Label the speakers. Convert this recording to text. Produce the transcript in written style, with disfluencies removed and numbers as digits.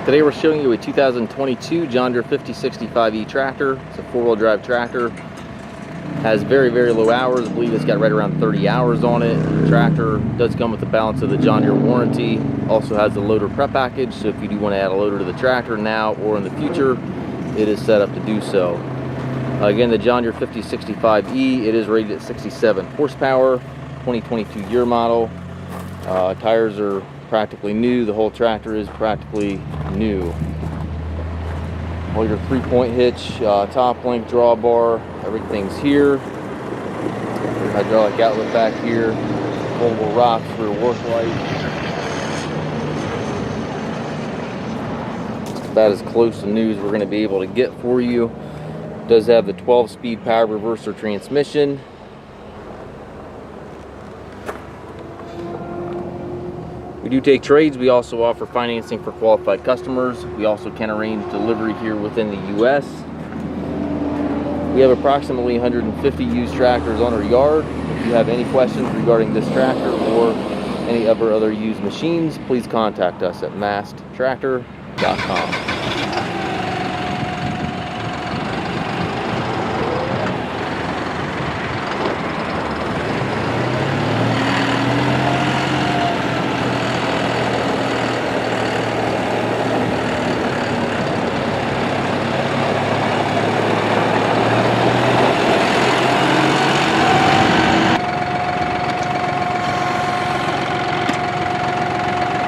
Speaker 1: Today we're showing you a 2022 John Deere 5065E tractor. It's a four-wheel drive tractor. Has very, very low hours. I believe it's got right around 30 hours on it. The tractor does come with the balance of the John Deere warranty. Also has the loader prep package, so if you do want to add a loader to the tractor now or in the future, it is set up to do so. Again, the John Deere 5065E, it is rated at 67 horsepower, 2022 year model. Tires are practically new. The whole tractor is practically new. All your 3-point hitch, top link, drawbar, everything's here. Your hydraulic outlet back here. Foldable rocks for your work light. That is close to new as we're going to be able to get for you. It does have the 12-speed power reverser transmission. We do take trades. We also offer financing for qualified customers. We also can arrange delivery here within the US. We have approximately 150 used tractors on our yard. If you have any questions regarding this tractor or any other used machines, please contact us at masttractor.com.